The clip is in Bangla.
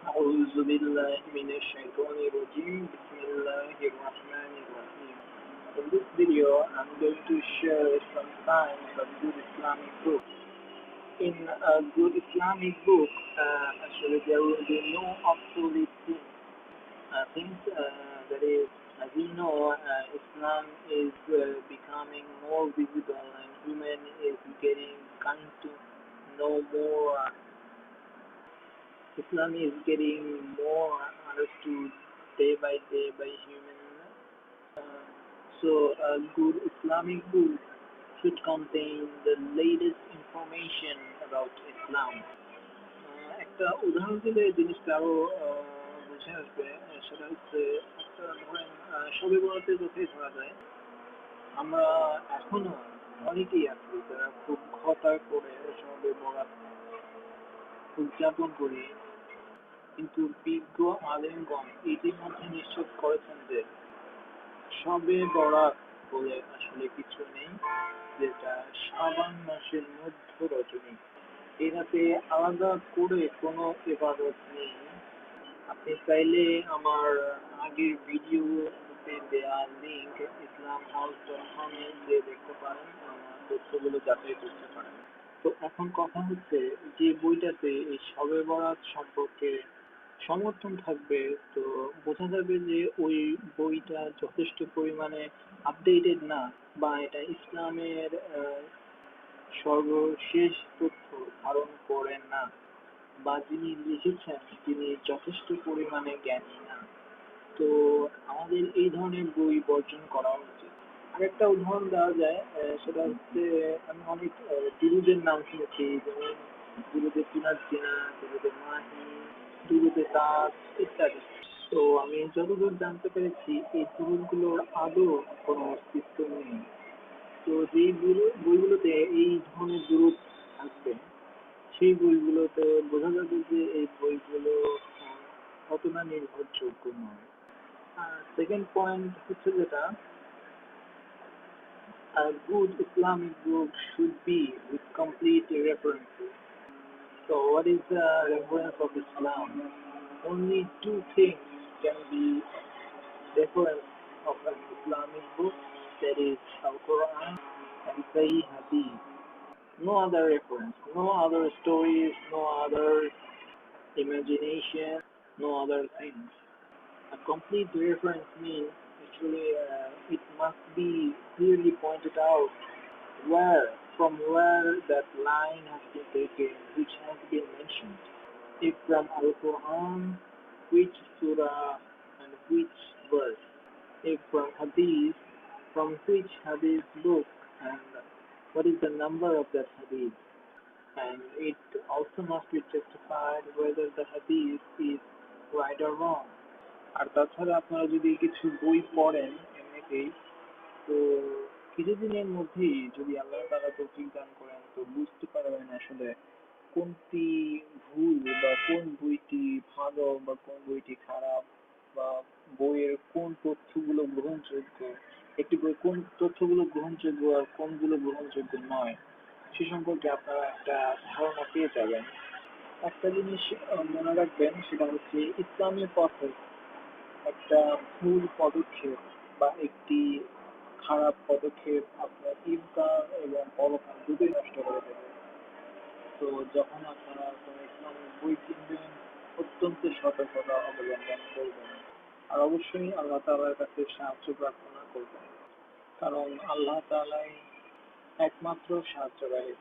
أعوذ بالله من الشيطان الرجيم بسم الله الرحمن الرحيم. In this video, I'm going to share some signs of good Islamic book. In a good Islamic book, actually there will be no obsolete things. That is, as we know, Islam is becoming more visible and human is getting kind to know more. Islam is getting more understood day by day by humans. Uh, so, a good Islamic book should contain the latest information about Islam. একটা উদাহরণ দিলে জিনিসটা আরো বুঝে আসবে। সেটা হচ্ছে একটা ধরেন শবে বরাতের কথাই ধরা যায়। আমরা এখনো অনেকেই আছি যারা খুব ঘটা করে শবে বরাত উদযাপন করি, কিন্তু বিজ্ঞ আলেমগণ ইতিমধ্যে নিশ্চিত করেছেন যে শবে বরাত বলে আসলে কিছু নেই, যেটা শাবান মাসের মধ্য রজনী। এই রাতে আলাদা করে কোনো ইবাদত নেই। আপনি চাইলে আমার আগের ভিডিওতে দেওয়া লিঙ্ক islamhouse.com-এ গিয়ে দেখতে পারেন, আমার তথ্যগুলো যাচাই করতে পারেন। তো এখন কথা হচ্ছে, যে বইটাতে এই শবে বরাত সম্পর্কে সমর্থন থাকবে, তো বোঝা যাবে যে ওই বইটা যথেষ্ট পরিমাণে আপডেটেড না, বা এটা ইসলামের সর্বশেষ তথ্য ধারণ করে না, বা যিনি লিখেছেন তিনি যথেষ্ট পরিমাণে জ্ঞানী না। তো আমাদের এই ধরনের বই বর্জন করা উচিত। আরেকটা উদাহরণ দেওয়া যায়, সেটা হচ্ছে আমি অনেক দুরুদের নাম শুনেছি, যেমন দুরুদে তুনাজ্জিনা, দুরুদে মাহি, দুরুদে তাজ ইত্যাদি। তো আমি যতদূর জানতে পেরেছি এই দুরুদগুলোর আদৌ কোনো অস্তিত্ব নেই। তো যেই বইগুলোতে এই ধরনের দুরুদ থাকবে, সেই বইগুলোতে বোঝা যাবে যে এই বইগুলো কতটা নির্ভরযোগ্য নয়। সেকেন্ড পয়েন্ট হচ্ছে যেটা, a good Islamic book should be with complete references. So what is the reference of Islam? Only two things can be reference of an Islamic book, that is Al-Quran and Sahih Hadith. No other reference, no other stories, no other imagination, no other things. A complete reference means actually it must be clearly pointed out from where that line has been taken, which has been mentioned. If from Al-Quran, which surah and which verse. If from Hadith, from which Hadith book and what is the number of that Hadith. And it also must be justified whether the Hadith is right or wrong. আর তাছাড়া আপনারা যদি কিছু বই পড়েন এমনিতেই, তো কিছুদিনের মধ্যেই যদি আল্লাহ তাআলা তৌফিক দান করেন, তো বুঝতে পারবেন আসলে কোনটি ভুল, বা কোন বইটি ভালো বা কোন বইটি খারাপ, বা বইয়ের কোন তথ্যগুলো গ্রহণযোগ্য, একটি বই কোন তথ্যগুলো গ্রহণযোগ্য আর কোনগুলো গ্রহণযোগ্য নয়, সে সম্পর্কে আপনারা একটা ধারণা পেয়ে যাবেন। একটা জিনিস মনে রাখবেন, সেটা হচ্ছে ইসলামী পথে একটা ভুল পদক্ষেপ বা একটি খারাপ পদক্ষেপ আপনার ইনকাম এবং পরকাল দুটোই নষ্ট করে দেবে। তো যখন আপনারা কোনো ইসলামিক বই কিনবেন, অত্যন্ত সতর্কতা অবলম্বন করবেন, আর অবশ্যই আল্লাহ তাআলার কাছে সাহায্য প্রার্থনা করবেন, কারণ আল্লাহ তাআলাই একমাত্র সাহায্যকারী।